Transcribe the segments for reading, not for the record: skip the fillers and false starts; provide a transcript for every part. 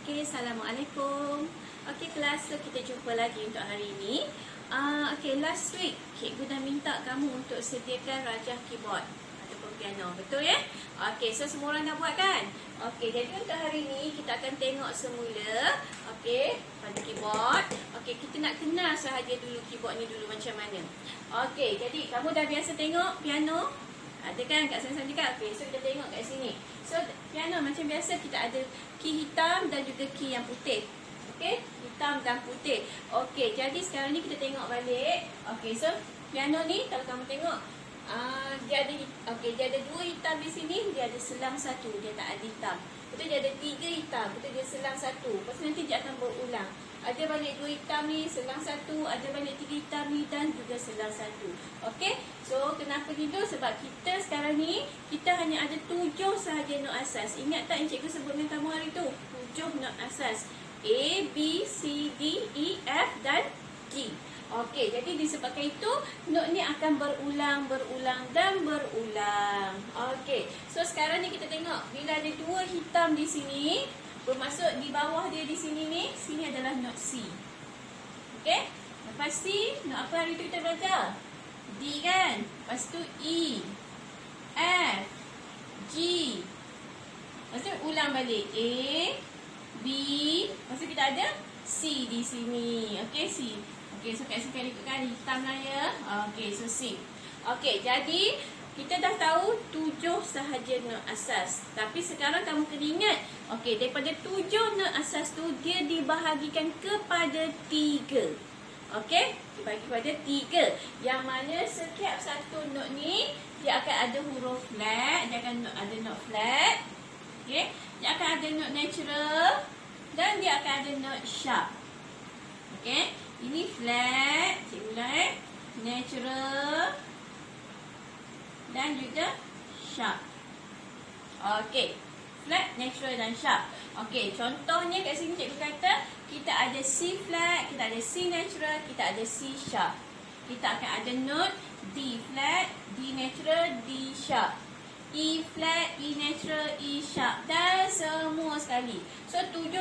Okey, Assalamualaikum. Okey kelas, kita jumpa lagi untuk hari ini. Okey, last week cikgu dah minta kamu untuk sediakan rajah keyboard ataupun piano, betul ya? Okey, so semua orang dah buat kan? Okey, jadi untuk hari ini kita akan tengok semula okey, pada keyboard. Okey, kita nak kenal sahaja dulu keyboard ni dulu macam mana. Okey, jadi kamu dah biasa tengok piano? Ada kan kat sana-sana juga? Okey, so kita tengok kat sini. So, piano macam biasa kita ada key hitam dan juga key yang putih. Okey, hitam dan putih. Okey, jadi sekarang ni kita tengok balik. Okey, so piano ni kalau kamu tengok dia ada dua hitam di sini, dia ada selang satu, dia tak ada hitam. Betul, dia ada tiga hitam, betul, dia selang satu. Lepas tu nanti dia akan berulang. Ada balik dua hitam ni, selang satu, ada balik tiga hitam ni dan juga selang satu. Okey, so kenapa gitu? Sebab kita sekarang ni, kita hanya ada 7 sahaja not asas. Ingat tak yang cikgu sebut dengan kamu hari tu? 7 not asas. A, B, C, D, E, F dan G. Okey, jadi disebabkan itu, not ni akan berulang dan berulang. Okey, so sekarang ni kita tengok, bila ada dua hitam di sini, bermaksud di bawah dia di sini ni, sini adalah not C. Okey, lepas C, not apa hari tu kita belajar? D kan? Lepas tu E, F, G. Lepas tu ulang balik A, B, lepas tu kita ada C di sini. Okey, C. Okey, so kat sini ikutkan hitam lah ya. Okey, so C. Okey, jadi kita dah tahu 7 sahaja not asas. Tapi sekarang kamu kena ingat, okey, daripada 7 not asas tu dia dibahagikan kepada 3. Okey, dibagi kepada 3. Yang mana setiap satu not ni dia akan ada huruf flat, dia akan ada not flat. Okey, dia akan ada not natural dan dia akan ada not sharp. Okey, ini flat, cikgu ulang natural dan juga sharp. Okey, flat, natural dan sharp. Okey, contohnya kat sini cikgu kata kita ada C flat, kita ada C natural, kita ada C sharp. Kita akan ada note D flat, D natural, D sharp, E flat, E natural, E sharp dan semua sekali. So 7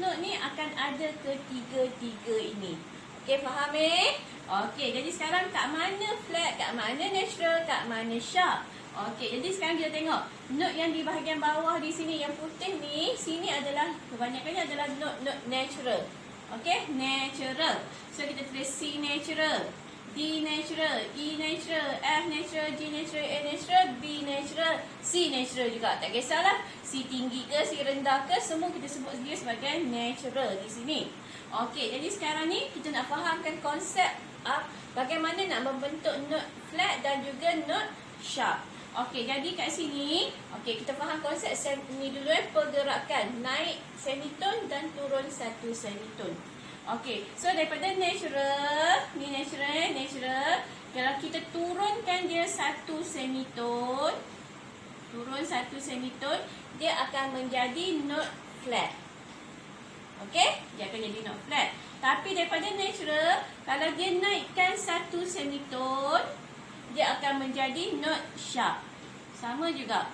note ni akan ada ketiga-tiga ini. Okey, faham Okey, jadi sekarang kat mana flat, kat mana natural, kat mana sharp. Okey, jadi sekarang kita tengok note yang di bahagian bawah di sini yang putih ni, sini adalah kebanyakannya adalah note natural. Okey, natural. So kita tulis C natural, D natural, E natural, F natural, G natural, A natural, B natural, C natural juga. Tak kisahlah C tinggi ke, C rendah ke, semua kita sebut dia sebagai natural di sini. Okey, jadi sekarang ni kita nak fahamkan konsep bagaimana nak membentuk note flat dan juga note sharp. Okey, jadi kat sini, okey, kita faham konsep ni dulu pergerakan naik semitone dan turun satu semitone. Okey, so daripada natural, ni natural, kalau kita turunkan dia satu semitone, dia akan menjadi note flat. Okey, dia akan jadi note flat. Tapi daripada natural, kalau dia naikkan satu semitone, dia akan menjadi note sharp. Sama juga.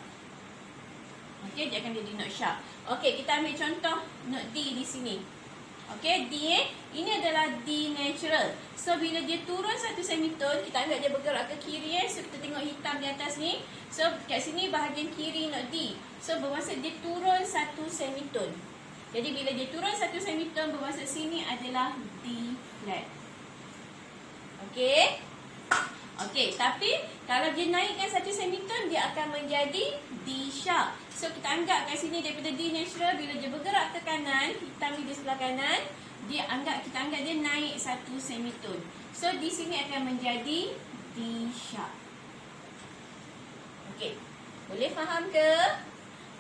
Okey, dia akan jadi note sharp. Okey, kita ambil contoh note D di sini. Okey, D ini adalah D natural. So bila dia turun satu semitone, kita anggap dia bergerak ke kiri So kita tengok hitam di atas ni. So kat sini bahagian kiri note D. So bermaksud dia turun satu semitone. Jadi bila dia turun satu semitone, bermaksud sini adalah D flat. Okey. Okey, tapi kalau dia naikkan satu semitone, dia akan menjadi D sharp. So kita anggap kat sini daripada D natural, bila dia bergerak ke kanan, hitam ni di sebelah kanan, kita anggap dia naik satu semitone. So di sini akan menjadi D sharp. Okey, boleh faham ke?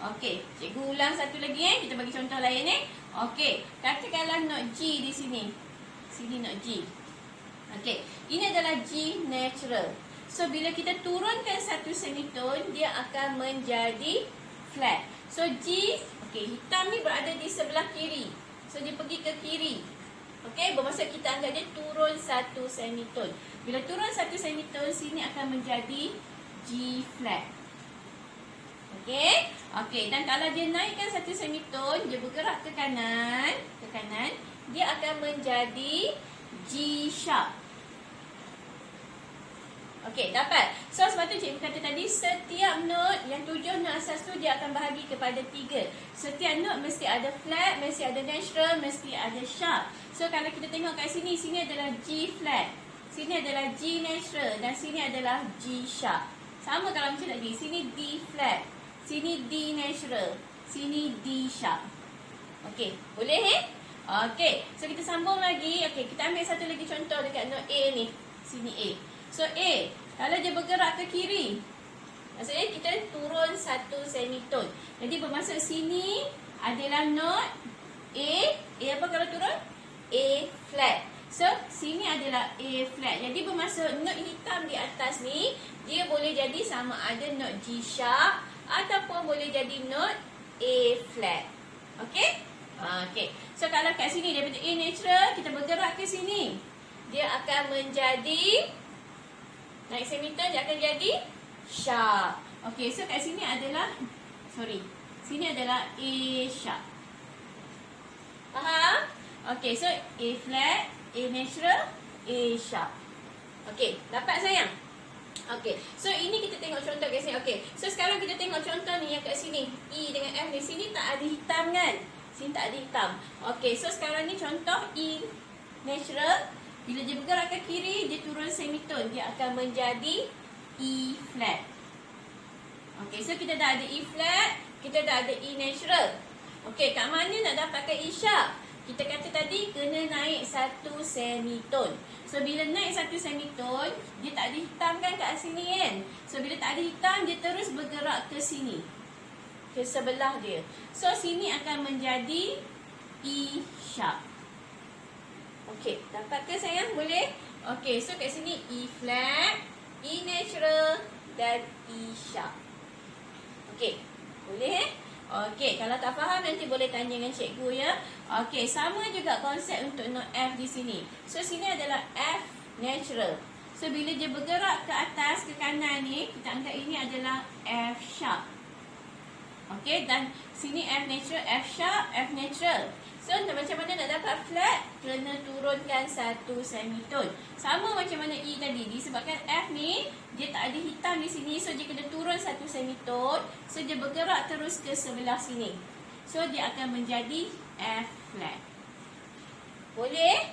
Okey, cikgu ulang satu lagi kita bagi contoh lain Okey, katakanlah note G di sini. Sini note G. Okey, ini adalah G natural. So bila kita turunkan satu semitone, dia akan menjadi flat. So G, okey, hitam ni berada di sebelah kiri. So dia pergi ke kiri. Okey, bermaksud kita anggap dia turun satu semitone. Bila turun satu semitone, sini akan menjadi G flat. Okey. Okey, dan kalau dia naikkan satu semitone, dia bergerak ke kanan, dia akan menjadi G sharp. Okey, dapat. So, sebab tu cikgu kata tadi, setiap not yang 7 not asas tu dia akan bahagi kepada 3. Setiap not mesti ada flat, mesti ada natural, mesti ada sharp. So, kalau kita tengok kat sini, sini adalah G flat, sini adalah G natural dan sini adalah G sharp. Sama kalau macam tadi, sini D flat, sini D natural, sini D sharp. Okey, boleh Okey, so kita sambung lagi. Okey, kita ambil satu lagi contoh dekat not A ni. Sini A. So A, kalau dia bergerak ke kiri, maksudnya kita turun satu semitone. Jadi bermaksud sini adalah not A. A apa kalau turun? A flat. So sini adalah A flat. Jadi bermaksud not hitam di atas ni, dia boleh jadi sama ada not G sharp ataupun boleh jadi not A flat. Okey? Okey. So kalau kat sini daripada A natural, kita bergerak ke sini, dia akan menjadi naik semitone, dia akan jadi sharp. Okey, so kat sini adalah sini adalah A sharp. Faham? Okey, so A flat, A natural, A sharp. Okey, dapat sayang? Okey, so ini kita tengok contoh kat sini. Okey, so sekarang kita tengok contoh ni yang kat sini. E dengan F ni, sini tak ada hitam kan? Sini tak ada hitam. Okey, so sekarang ni contoh E natural. Bila dia bergerak ke kiri, dia turun semitone, dia akan menjadi E flat. Okey, so kita dah ada E flat, kita dah ada E natural. Okey, kat mana nak dapatkan E sharp? Kita kata tadi kena naik satu semitone. So bila naik satu semitone, dia tak ada hitam kan kat sini kan? So bila tak ada hitam, dia terus bergerak ke sini, ke sebelah dia. So sini akan menjadi E sharp. Okey, dapat ke sayang? Boleh? Okey, so kat sini E flat, E natural dan E sharp. Okey, boleh? Okey, kalau tak faham nanti boleh tanya dengan cikgu ya. Okey, sama juga konsep untuk not F di sini. So sini adalah F natural. So bila dia bergerak ke atas, ke kanan ni, kita anggap ini adalah F sharp. Okey, dan sini F natural, F sharp, F natural. So macam mana nak dapat flat? Kena turunkan satu semitone. Sama macam mana E tadi. Disebabkan F ni dia tak ada hitam di sini, so dia kena turun satu semitone. So dia bergerak terus ke sebelah sini. So dia akan menjadi F flat. Boleh?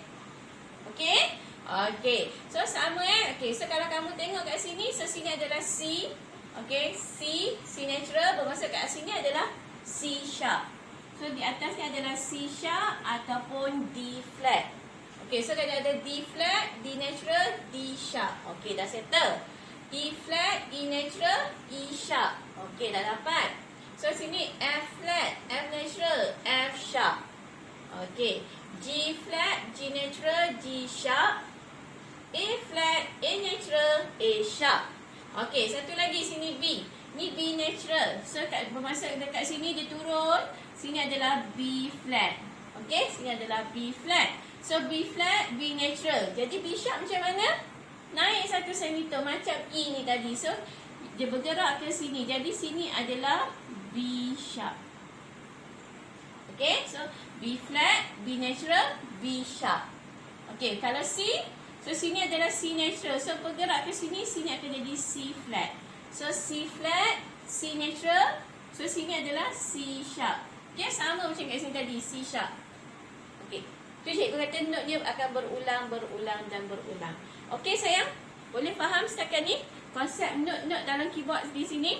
Okey? Okey. So sama Okey, so kalau kamu tengok kat sini, so sini adalah C. Okey, C natural, bermaksud kat sini adalah C sharp. So di atas ni adalah C sharp ataupun D flat. Okey, so kalau ada D flat, D natural, D sharp. Okey, dah settle. E flat, E natural, E sharp. Okey, dah dapat. So sini F flat, F natural, F sharp. Okey, G flat, G natural, G sharp. A flat, A natural, A sharp. Okey, satu lagi sini B. Ni B natural. So bermaksud dekat sini dia turun. Sini adalah B flat. Okey, sini adalah B flat. So B flat, B natural. Jadi B sharp macam mana? Naik satu semitone macam E ni tadi. So dia bergerak ke sini. Jadi sini adalah B sharp. Okey, so B flat, B natural, B sharp. Okey, kalau C, so sini adalah C natural. So bergerak ke sini, sini akan jadi C flat. So C flat, C natural. So sini adalah C sharp. Okey, sama macam kat sini tadi, C sharp. Okey, tu cikgu kata note dia akan berulang dan berulang. Okey sayang, boleh faham setakat ni konsep note dalam keyboard di sini?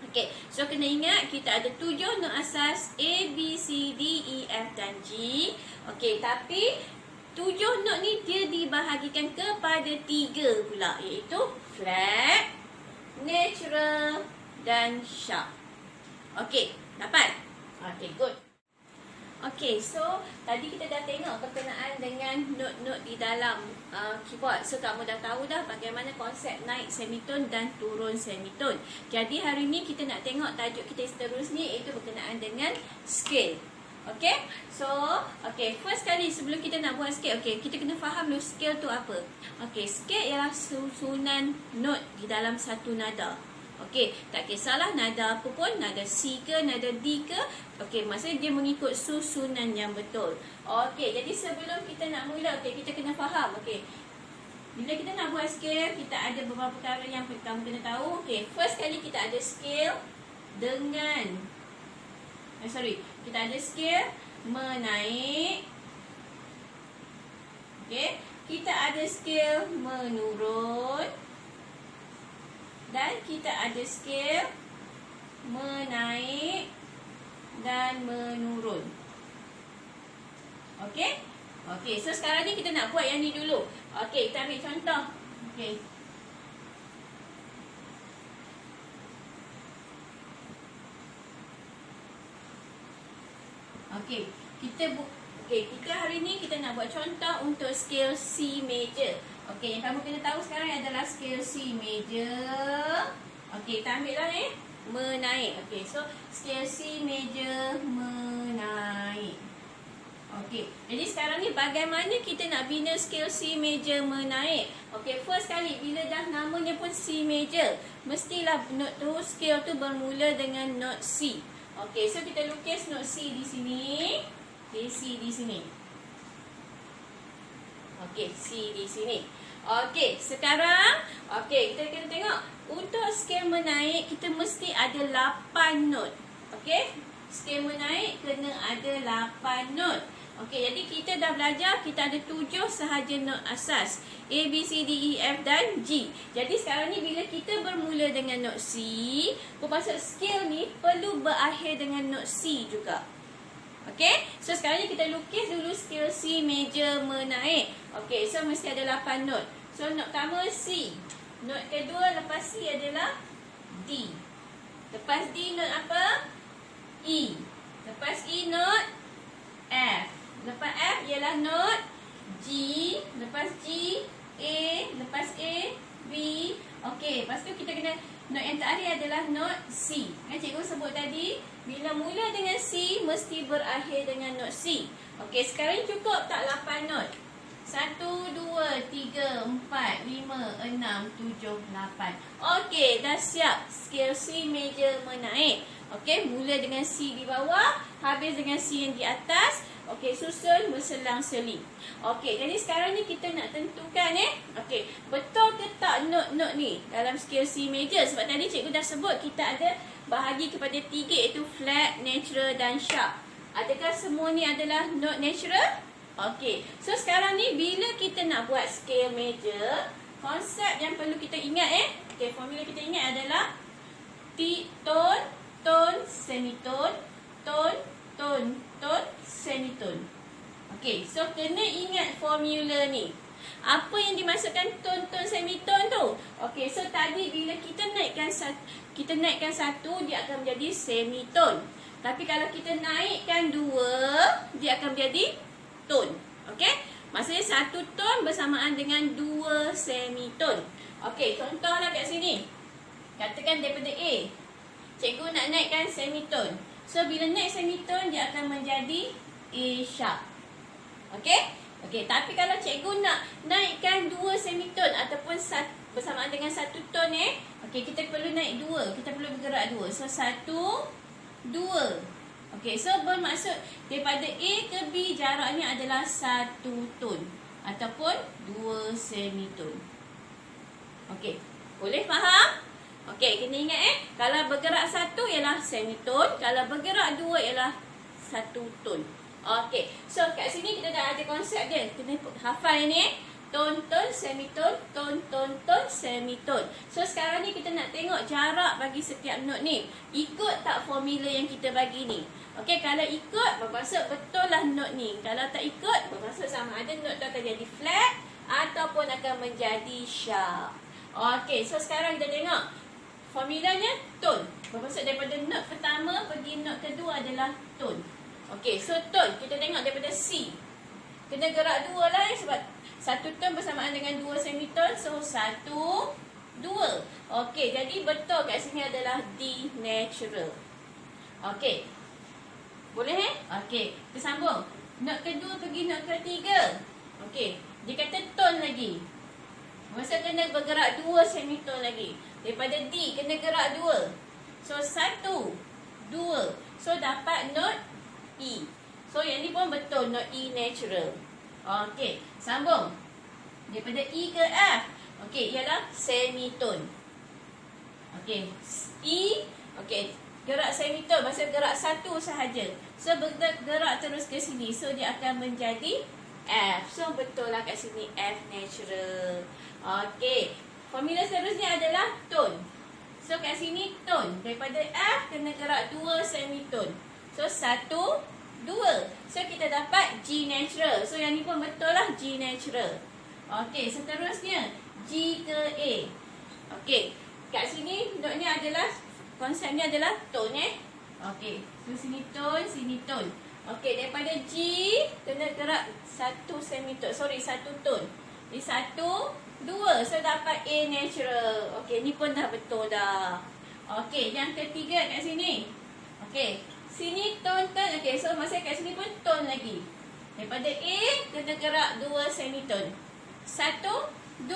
Okey, so kena ingat kita ada 7 note asas A, B, C, D, E, F dan G. Okey, tapi 7 note ni dia dibahagikan kepada 3 pula, iaitu flat, natural dan sharp. Okey, dapat? Okey, good. Okey, so tadi kita dah tengok berkenaan dengan not-not di dalam keyboard. So kamu dah tahu dah bagaimana konsep naik semitone dan turun semitone. Jadi hari ni kita nak tengok tajuk kita seterusnya, iaitu berkenaan dengan scale. Okey, so first kali sebelum kita nak buat scale, kita kena faham dulu scale tu apa. Okey, scale ialah susunan not di dalam satu nada. Okey, tak kisahlah nada apa pun, nada C ke, nada D ke. Okey, maksudnya dia mengikut susunan yang betul. Okey, jadi sebelum kita nak mula, okey, kita kena faham. Okey, bila kita nak buat scale, kita ada beberapa perkara yang kamu kena tahu. Okey, first kali kita ada scale dengan kita ada scale menaik. Okey, kita ada scale menurun. Dan kita ada scale menaik dan menurun. Okey? Okey, so sekarang ni kita nak buat yang ni dulu. Okey, kita ambil contoh. Okey. Okey, kita hari ni kita nak buat contoh untuk scale C major. Okey, yang kamu kena tahu sekarang adalah scale C major. Okey, kita ambil lah menaik. Okey, so scale C major menaik. Okey, jadi sekarang ni bagaimana kita nak bina scale C major menaik? Okey, first kali bila dah namanya pun C major, mestilah note tu, scale tu bermula dengan note C. Okey, so kita lukis note C di sini. Okay, C di sini. Okey, C di sini. Okey, sekarang kita kena tengok untuk scale menaik kita mesti ada 8 note. Okey, scale menaik kena ada 8 note. Okey, jadi kita dah belajar kita ada 7 sahaja note asas, A, B, C, D, E, F dan G. Jadi sekarang ni bila kita bermula dengan note C, bermaksud scale ni perlu berakhir dengan note C juga. Okey, so sekarang ni kita lukis dulu scale C major menaik. Okey, so mesti ada 8 note. So note pertama C. Note kedua lepas C adalah D. Lepas D note apa? E. Lepas E note F. Lepas F ialah note G. Lepas G A. Lepas A B. Okey, lepas tu kita kena note yang terakhir adalah note C. Cikgu sebut tadi, bila mula dengan C mesti berakhir dengan note C. Okey, sekarang cukup tak 8 note? 1, 2, 3, 4, 5, 6, 7, 8. Okey, dah siap scale C major menaik. Okey, mula dengan C di bawah, habis dengan C yang di atas. Okey, susun berselang-seling. Okey, jadi sekarang ni kita nak tentukan okey, betul ke tak note-note ni dalam scale C major? Sebab tadi cikgu dah sebut kita ada bahagi kepada 3 iaitu flat, natural dan sharp. Adakah semua ni adalah note natural? Okey, so sekarang ni bila kita nak buat scale major, konsep yang perlu kita ingat okey, formula kita ingat adalah tone, tone, semitone, tone, tone, tone, semitone. Okey, so kena ingat formula ni. Apa yang dimaksudkan tone, tone, semitone tu? Okey, so tadi bila kita naikkan satu, dia akan menjadi semitone. Tapi kalau kita naikkan 2, dia akan menjadi tone. Okey? Maksudnya 1 tone bersamaan dengan 2 semitone. Okey, contohlah kat sini. Katakan daripada A. Cikgu nak naikkan semitone. So bila naik semitone dia akan menjadi A sharp. Okey? Okey, tapi kalau cikgu nak naikkan 2 semitone ataupun bersamaan dengan 1 tone okey, kita perlu naik 2. Kita perlu bergerak 2. So 1 2. Okey, so bermaksud daripada A ke B jaraknya adalah 1 tone ataupun 2 semitone. Okey, boleh faham? Okey, kena ingat kalau bergerak 1 ialah semitone, kalau bergerak 2 ialah 1 tone. Okey, so kat sini kita dah ada konsep dia. Kena hafal ni tone, tone, semitone, tone, tone, tone, semitone. So sekarang ni kita nak tengok jarak bagi setiap note ni. Ikut tak formula yang kita bagi ni? Okey, kalau ikut bermaksud betul lah note ni. Kalau tak ikut bermaksud sama ada note tu akan jadi flat ataupun akan menjadi sharp. Okey, so sekarang kita tengok formulanya tone. Bermaksud daripada note pertama pergi note kedua adalah tone. Okey, so tone kita tengok daripada C. Kena gerak 2 lah sebab 1 tone bersamaan dengan 2 semitone. So 1 2. Okey, jadi betul kat sini adalah D natural. Okey, boleh Okey, kita sambung. Note kedua pergi note ketiga. Okey, dia kata tone lagi. Maksud kena bergerak 2 semitone lagi. Daripada D kena gerak 2. So 1, 2. So dapat note E. So yang ni pun betul, note E natural. Okey, sambung. Daripada E ke F. Okey, ialah semitone. Okey, E. Okey, gerak semitone, maksud gerak 1 sahaja. So bergerak terus ke sini. So dia akan menjadi F. So betul lah kat sini F natural. Okey, formula seterusnya adalah tone. So kat sini tone. Daripada F kena gerak 2 semitone. So 1, 2. So kita dapat G natural. So yang ni pun betul lah, G natural. Okey, seterusnya G ke A. Okey, kat sini notnya adalah, konsepnya adalah tone Okey, so sini tone. Okey, daripada G kena gerak 1 semitone. 1 tone. Di 1, 2. So dapat A natural. Okey, ni pun dah betul dah. Okey, yang ketiga kat sini. Okey, sini tone. Okey, so masih kat sini pun tone lagi. Daripada A kena gerak 2 semitone. 1, 2.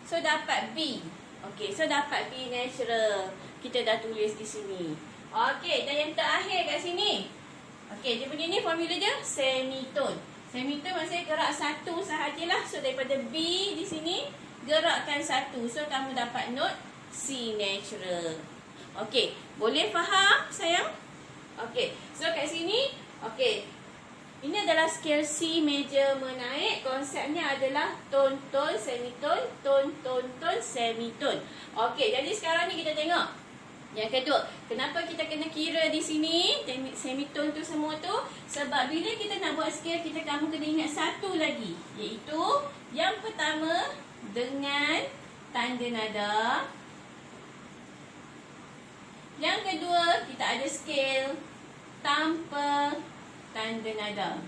So dapat B. Okey, so dapat B natural. Kita dah tulis di sini. Okey, dan yang terakhir kat sini. Okey, dia punya ni formula dia semitone. Semitone masih gerak 1 sahajalah. So daripada B di sini gerakkan 1. So kamu dapat note C natural. Okey, boleh faham sayang? Okey, so kat sini, okey, ini adalah scale C major menaik. Konsepnya adalah tone, tone, semitone, tone, tone, tone, semitone. Okey, jadi sekarang ni kita tengok yang kedua. Kenapa kita kena kira di sini semitone tu semua tu? Sebab bila kita nak buat scale, kamu kena ingat satu lagi, iaitu yang pertama dengan tanda nada. Yang kedua, kita ada scale tanpa tanda nada.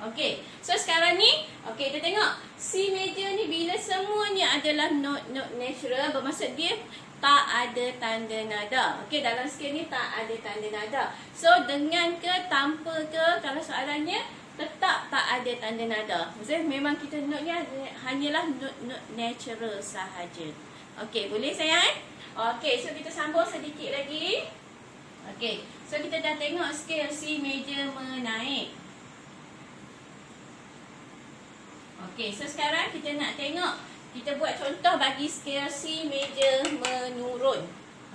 Okey, so sekarang ni, okey, kita tengok C major ni bila semuanya adalah note natural, bermaksud dia tak ada tanda nada. Okey, dalam scale ni tak ada tanda nada. So dengan ke tanpa ke, kalau soalannya tetap tak ada tanda nada. Maksudnya memang kita note-nya hanyalah note natural sahaja. Okey, boleh sayang? Okey, so kita sambung sedikit lagi. Okey, so kita dah tengok scale C major menaik. Okey, so sekarang kita nak tengok, kita buat contoh bagi scale C major menurun.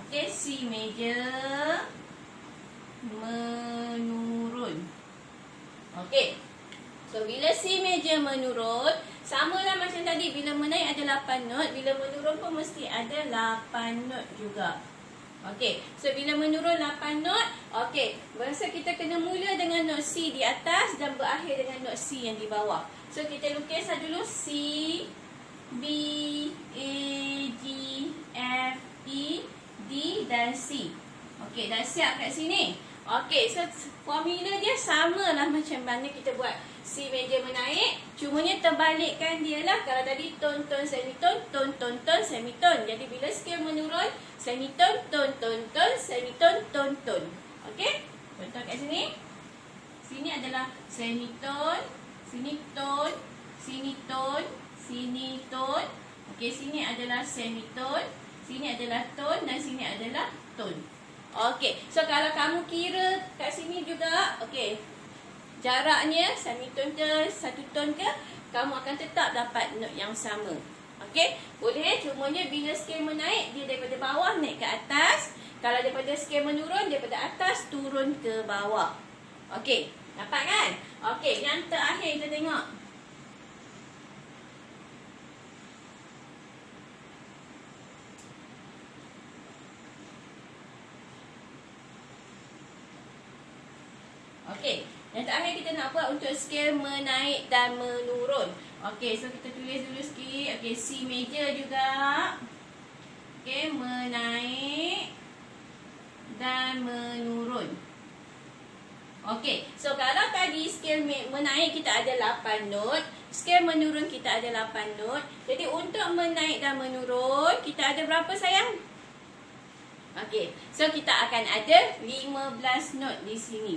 Okey, C major menurun. Okey, so bila C major menurun, samalah macam tadi, bila menaik ada 8 not, bila menurun pun mesti ada 8 not juga. Okey, so bila menurun 8 not, okey, berasa kita kena mula dengan not C di atas dan berakhir dengan not C yang di bawah. So kita lukis dulu C, B, A, G, F, E, D dan C. Okey, dah siap kat sini. Okey, so formula dia samalah macam mana kita buat C major menaik. Cumanya terbalikkan dia lah. Kalau tadi tone, tone, semitone, tone, tone, tone, semitone. Jadi bila scale menurun, semitone, tone, tone, tone, semitone, tone, tone. Okey, contoh kat sini. Sini adalah semitone, sini tone, sini tone, sini tone. Okey, sini adalah semitone, sini adalah tone dan sini adalah tone. Okey, so kalau kamu kira kat sini juga, okey, jaraknya semitone ke satu tone ke, kamu akan tetap dapat note yang sama. Okey, boleh. Cumanya bila scale menaik, dia daripada bawah naik ke atas. Kalau daripada scale menurun, daripada atas turun ke bawah. Okey, dapat kan? Okey, yang terakhir kita tengok. Okey, yang terakhir kita nak buat untuk scale menaik dan menurun. Okey, so kita tulis dulu sikit. Okey, C major juga. Okey, menaik dan menurun. Okey, so kalau tadi scale menaik kita ada 8 not, scale menurun kita ada 8 not. Jadi untuk menaik dan menurun, kita ada berapa sayang? Okey, so kita akan ada 15 not di sini.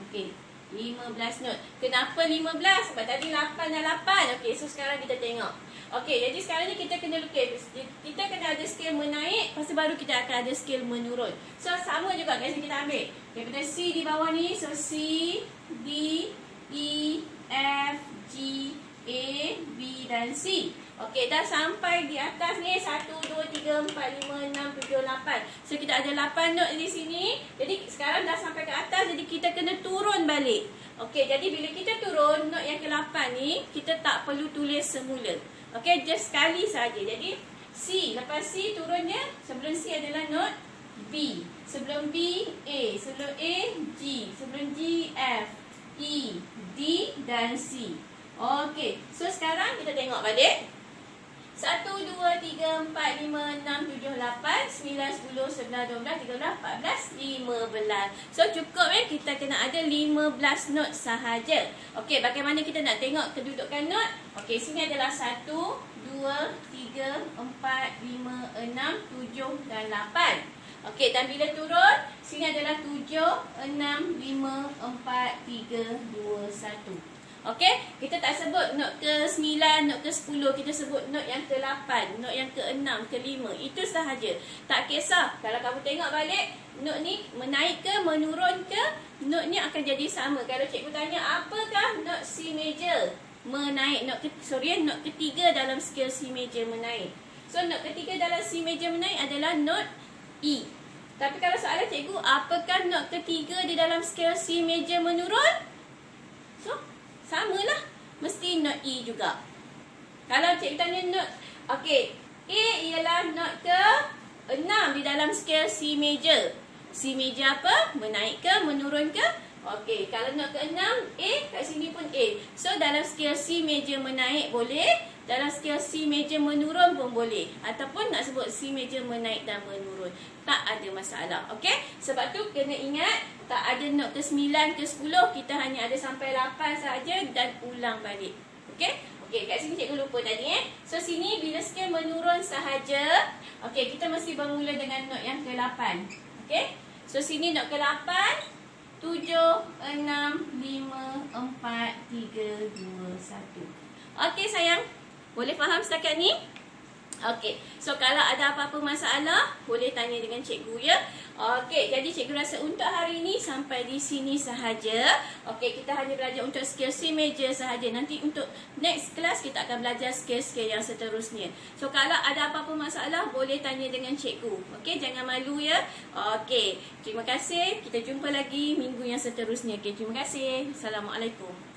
Okey, 15 not. Kenapa 15? Sebab tadi 8 dan 8. Okey, so sekarang kita tengok. Okey, jadi sekarang ni kita kena lukis. Kita kena ada skil menaik, lepas tu baru kita akan ada skil menurun. So, sama juga guys, kita ambil. Daripada C di bawah ni, so C, D, E, F, G, A, B dan C. Okey, dah sampai di atas ni 1, 2, 3, 4, 5, 6, 7, 8. So, kita ada 8 not di sini. Jadi, sekarang dah sampai ke atas. Jadi, kita kena turun balik. Okey, jadi bila kita turun not yang ke-8 ni, kita tak perlu tulis semula. Okey, just sekali saja. Jadi, C. Lepas C turunnya, sebelum C adalah not B. Sebelum B, A. Sebelum A, G. Sebelum G, F, E, D dan C. Okey, so sekarang kita tengok balik. 1, 2, 3, 4, 5, 6, 7, 8, 9, 10, 11, 12, 13, 14, 15. So cukup kita kena ada 15 not sahaja. Okey, bagaimana kita nak tengok kedudukan not? Okey, sini adalah 1, 2, 3, 4, 5, 6, 7 dan 8. Okey, dan bila turun, sini adalah 7, 6, 5, 4, 3, 2, 1. Okey, kita tak sebut not ke-9, not ke-10, kita sebut not yang ke-8, not yang ke-6, ke-5. Itu sahaja. Tak kisah. Kalau kamu tengok balik, not ni menaik ke, menurun ke, not ni akan jadi sama. Kalau cikgu tanya, apakah not C major menaik? Not ketiga dalam skala C major menaik. So, not ketiga dalam C major menaik adalah not E. Tapi kalau soalan cikgu, apakah not ketiga di dalam skala C major menurun? So, samalah. Mesti not E juga. Kalau cikgu tanya not, okey, A ialah not ke-6 di dalam skala C major. C major apa? Menaik ke, menurun ke? Okey, kalau not ke-6, A, kat sini pun A. So, dalam skala C major menaik boleh, dalam skala C major menurun pun boleh. Ataupun nak sebut C major menaik dan menurun. Tak ada masalah. Okey? Sebab tu kena ingat, tak ada not ke-9, ke-10. Kita hanya ada sampai 8 saja dan ulang balik. Okey? Okey, kat sini cikgu lupa tadi So, sini bila skala menurun sahaja, okey, kita mesti bermula dengan not yang ke-8. Okey? So, sini not ke-8. 7, 6, 5, 4, 3, 2, 1. Okey sayang, boleh faham setakat ni? Okey, so kalau ada apa-apa masalah, boleh tanya dengan cikgu ya. Okey, jadi cikgu rasa untuk hari ini sampai di sini sahaja. Okey, kita hanya belajar untuk skill C major sahaja. Nanti untuk next class kita akan belajar skill-skill yang seterusnya. So kalau ada apa-apa masalah, boleh tanya dengan cikgu. Okey, jangan malu ya. Okey, terima kasih. Kita jumpa lagi minggu yang seterusnya. Okey, terima kasih. Assalamualaikum.